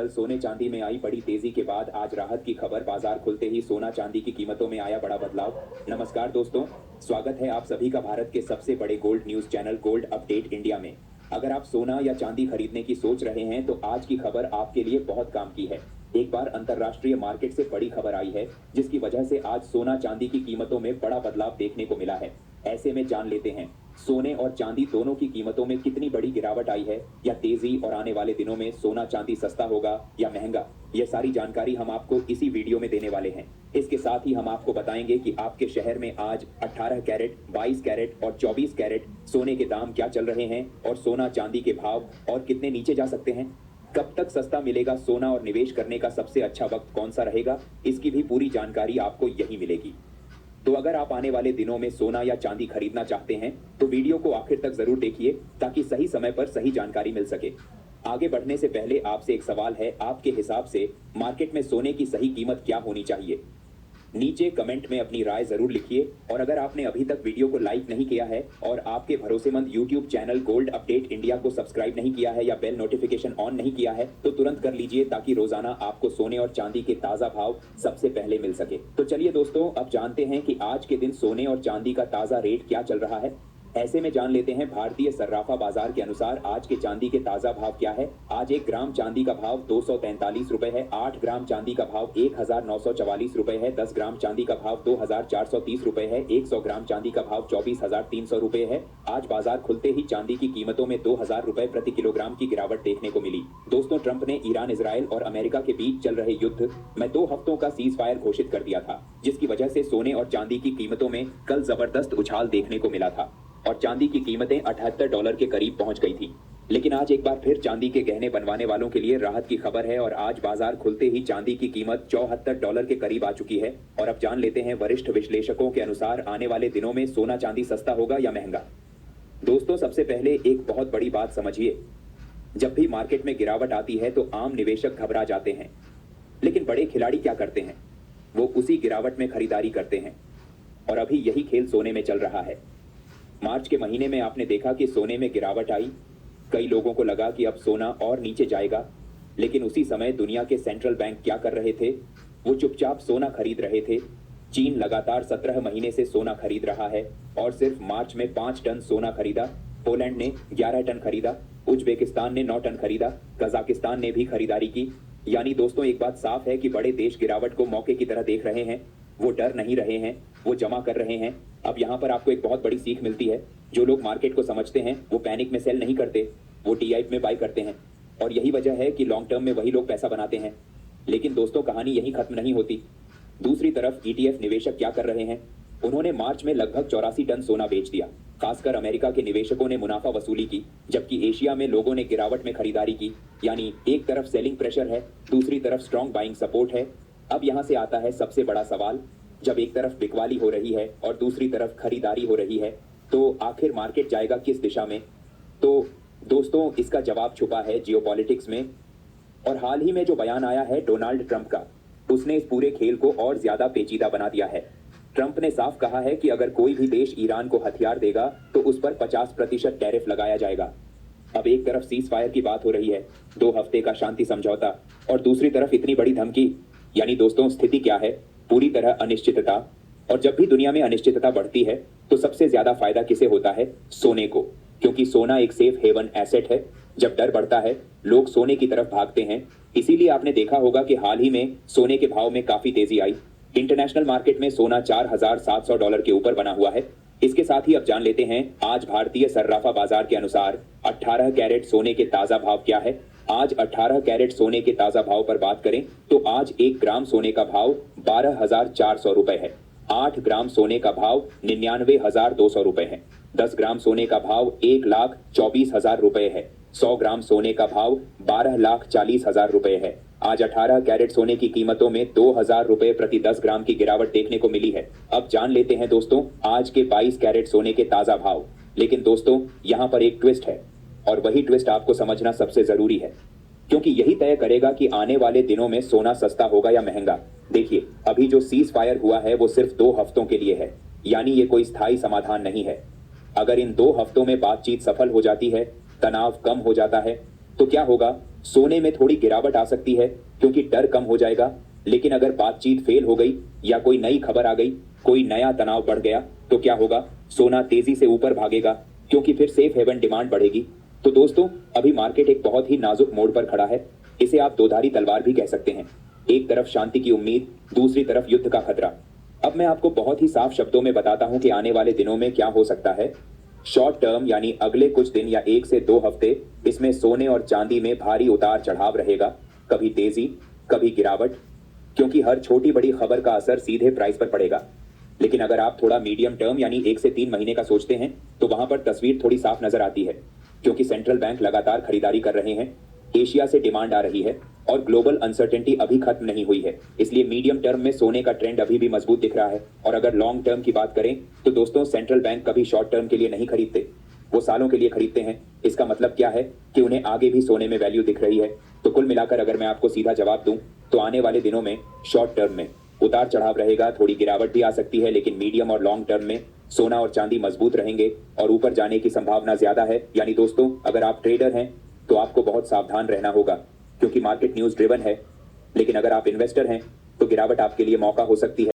कल सोने चांदी में आई बड़ी तेजी के बाद आज राहत की खबर। बाजार खुलते ही सोना चांदी की कीमतों में आया बड़ा बदलाव। नमस्कार दोस्तों, स्वागत है आप सभी का भारत के सबसे बड़े gold news channel gold update India में। अगर आप सोना या चांदी खरीदने की सोच रहे हैं तो आज की खबर आपके लिए बहुत काम की है। एक बार अंतरराष्ट्रीय मार्केट से बड़ी खबर आई है जिसकी वजह से आज सोना चांदी की कीमतों में बड़ा बदलाव देखने को मिला है। ऐसे में जान लेते हैं सोने और चांदी दोनों की कीमतों में कितनी बड़ी गिरावट आई है, या तेजी और आने वाले दिनों में सोना चांदी सस्ता होगा या महंगा। यह सारी जानकारी हम आपको इसी वीडियो में देने वाले हैं। इसके साथ ही हम आपको बताएंगे कि आपके शहर में आज 18 कैरेट, 22 कैरेट और 24 कैरेट सोने के दाम क्या चल रहे हैं और सोना चांदी के भाव और कितने नीचे जा सकते हैं। कब तक सस्ता मिलेगा सोना और निवेश करने का सबसे अच्छा वक्त कौन सा रहेगा, इसकी भी पूरी जानकारी आपको यही मिलेगी। तो अगर आप आने वाले दिनों में सोना या चांदी खरीदना चाहते हैं तो वीडियो को आखिर तक जरूर देखिए ताकि सही समय पर सही जानकारी मिल सके। आगे बढ़ने से पहले आपसे एक सवाल है, आपके हिसाब से मार्केट में सोने की सही कीमत क्या होनी चाहिए? नीचे कमेंट में अपनी राय जरूर लिखिए। और अगर आपने अभी तक वीडियो को लाइक नहीं किया है और आपके भरोसेमंद YouTube channel gold update India को सब्सक्राइब नहीं किया है या बेल नोटिफिकेशन ऑन नहीं किया है तो तुरंत कर लीजिए ताकि रोजाना आपको सोने और चांदी के ताजा भाव सबसे पहले मिल सके। तो चलिए दोस्तों, अब जानते हैं कि आज के दिन सोने और चांदी का ताजा रेट क्या चल रहा है। ऐसे में जान लेते हैं भारतीय सर्राफा बाजार के अनुसार आज के चांदी के ताजा भाव क्या है। आज 1 ग्राम चांदी का भाव 243 रुपए है। 8 ग्राम चांदी का भाव 1944 रुपए है। 10 ग्राम चांदी का भाव 2430 रुपए है। 100 ग्राम चांदी का भाव 24300 रुपए है। आज बाजार खुलते ही चांदी की कीमतों में 2000 रुपए प्रति किलोग्राम की गिरावट देखने को मिली। दोस्तों, ट्रंप ने ईरान, इजराइल और अमेरिका के बीच चल रहे युद्ध में 2 हफ्तों का सीज फायर घोषित कर दिया था, जिसकी वजह से सोने और चांदी की कीमतों में कल जबरदस्त उछाल देखने को मिला था और चांदी की कीमतें $78 के करीब पहुंच गई थी। लेकिन आज एक बार फिर चांदी के गहने बनवाने वालों के लिए राहत की खबर है और आज बाजार खुलते ही चांदी की कीमत $74 के करीब आ चुकी है। और अब जान लेते हैं वरिष्ठ विश्लेषकों के अनुसार आने वाले दिनों में सोना चांदी सस्ता होगा या महंगा। दोस्तों, सबसे पहले एक बहुत बड़ी बात समझिए, जब भी मार्केट में गिरावट आती है तो आम निवेशक घबरा जाते हैं, लेकिन बड़े खिलाड़ी क्या करते हैं, वो उसी गिरावट में खरीदारी करते हैं। और अभी यही खेल सोने में चल रहा है। मार्च के महीने में आपने देखा कि सोने में गिरावट आई। कई लोगों को लगा कि अब सोना और नीचे जाएगा, लेकिन उसी समय दुनिया के सेंट्रल बैंक क्या कर रहे थे, वो चुपचाप सोना खरीद रहे थे। चीन लगातार 17 महीने से सोना खरीद रहा है और सिर्फ मार्च में 5 टन सोना खरीदा। पोलैंड ने 11 टन खरीदा, उज्बेकिस्तान ने 9 टन खरीदा, कजाकिस्तान ने भी खरीदारी की। यानी दोस्तों, एक बात साफ है कि बड़े देश गिरावट को मौके की तरह देख रहे हैं। वो डर नहीं रहे हैं, वो जमा कर रहे हैं। अब यहाँ पर आपको एक बहुत बड़ी सीख मिलती है। जो लोग मार्केट को समझते हैं वो पैनिक में सेल नहीं करते, वो टीआई में बाई करते हैं। और यही वजह है कि लॉन्ग टर्म में वही लोग पैसा बनाते हैं। लेकिन दोस्तों, कहानी यही खत्म नहीं होती। दूसरी तरफ ईटीएफ निवेशक क्या कर रहे हैं, उन्होंने मार्च में लगभग 84 टन सोना बेच दिया। खासकर अमेरिका के निवेशकों ने मुनाफा वसूली की, जबकि एशिया में लोगों ने गिरावट में खरीदारी की। यानी एक तरफ सेलिंग प्रेशर है, दूसरी तरफ स्ट्रॉन्ग बाइंग सपोर्ट है। अब यहाँ से आता है सबसे बड़ा सवाल, जब एक तरफ बिकवाली हो रही है और दूसरी तरफ खरीदारी हो रही है तो आखिर मार्केट जाएगा किस दिशा में? तो दोस्तों, इसका जवाब छुपा है जियोपॉलिटिक्स में। और हाल ही में जो बयान आया है डोनाल्ड ट्रंप का, उसने इस पूरे खेल को और ज्यादा पेचीदा बना दिया है। ट्रंप ने साफ कहा है कि अगर कोई भी देश ईरान को हथियार देगा तो उस पर 50% टैरिफ लगाया जाएगा। अब एक तरफ सीज फायर की बात हो रही है, 2 हफ्ते का शांति समझौता, और दूसरी तरफ इतनी बड़ी धमकी। यानी दोस्तों, स्थिति क्या है? पूरी तरह अनिश्चितता। और जब भी दुनिया में अनिश्चितता बढ़ती है तो सबसे ज्यादा फायदा किसे होता है? सोने को, क्योंकि सोना एक सेफ हेवन एसेट है। जब डर बढ़ता है लोग सोने की तरफ भागते हैं। इसीलिए आपने देखा होगा कि हाल ही में सोने के भाव में काफी तेजी आई। इंटरनेशनल मार्केट में सोना $4700 के ऊपर बना हुआ है। इसके साथ ही अब जान लेते हैं आज भारतीय सर्राफा बाजार के अनुसार 18 कैरेट सोने के ताजा भाव क्या है। आज 18 कैरेट सोने के ताजा भाव पर बात करें तो आज 1 ग्राम सोने का भाव 12,400 रुपए है। 8 ग्राम सोने का भाव 99,200 रुपए है। 10 ग्राम सोने का भाव 1,24,000 रुपए है। 100 ग्राम सोने का भाव 12,40,000 रुपए है। आज 18 कैरेट सोने की कीमतों में 2000 रुपए प्रति 10 ग्राम की गिरावट देखने को मिली है। अब जान लेते हैं दोस्तों आज के 22 कैरेट सोने के ताजा भाव। लेकिन दोस्तों, यहाँ पर एक ट्विस्ट है और वही ट्विस्ट आपको समझना सबसे जरूरी है, क्योंकि यही तय करेगा कि आने वाले दिनों में सोना सस्ता होगा या महंगा। देखिए, अभी जो सीज फायर हुआ है वो सिर्फ 2 हफ्तों के लिए है, यानी ये कोई स्थायी समाधान नहीं है। अगर इन 2 हफ्तों में बातचीत सफल हो जाती है, तनाव कम हो जाता है, तो क्या होगा? सोने में थोड़ी गिरावट आ सकती है क्योंकि डर कम हो जाएगा, लेकिन अगर बातचीत फेल हो गई या कोई नई खबर आ गई, कोई नया तनाव बढ़ गया तो क्या होगा? सोना तेजी से ऊपर भागेगा क्योंकि फिर सेफ हेवन डिमांड बढ़ेगी। तो दोस्तों, अभी मार्केट एक बहुत ही नाजुक मोड़ पर खड़ा है। इसे आप दोधारी तलवार भी कह सकते हैं। एक तरफ शांति की उम्मीद, दूसरी तरफ युद्ध का खतरा। अब मैं आपको बहुत ही साफ शब्दों में बताता हूं कि आने वाले दिनों में क्या हो सकता है। शॉर्ट टर्म यानी अगले कुछ दिन या 1 से 2 हफ्ते, इसमें सोने और चांदी में भारी उतार चढ़ाव रहेगा, कभी तेजी, कभी गिरावट, क्योंकि हर छोटी बड़ी खबर का असर सीधे प्राइस पर पड़ेगा। लेकिन अगर आप थोड़ा मीडियम टर्म यानी 1 से 3 महीने का सोचते हैं तो वहां पर तस्वीर थोड़ी साफ नजर आती है, क्योंकि सेंट्रल बैंक लगातार खरीदारी कर रहे हैं, एशिया से डिमांड आ रही है और ग्लोबल अनसर्टेनिटी अभी खत्म नहीं हुई है। इसलिए मीडियम टर्म में सोने का ट्रेंड अभी भी मजबूत दिख रहा है। और अगर लॉन्ग टर्म की बात करें तो दोस्तों, सेंट्रल बैंक कभी शॉर्ट टर्म के लिए नहीं खरीदते, वो सालों के लिए खरीदते हैं। इसका मतलब क्या है कि उन्हें आगे भी सोने में वैल्यू दिख रही है। तो कुल मिलाकर अगर मैं आपको सीधा जवाब दूं तो आने वाले दिनों में शॉर्ट टर्म में उतार चढ़ाव रहेगा, थोड़ी गिरावट भी आ सकती है, लेकिन मीडियम और लॉन्ग टर्म में सोना और चांदी मजबूत रहेंगे और ऊपर जाने की संभावना ज्यादा है। यानी दोस्तों, अगर आप ट्रेडर हैं तो आपको बहुत सावधान रहना होगा, क्योंकि मार्केट न्यूज ड्रिवन है। लेकिन अगर आप इन्वेस्टर हैं तो गिरावट आपके लिए मौका हो सकती है।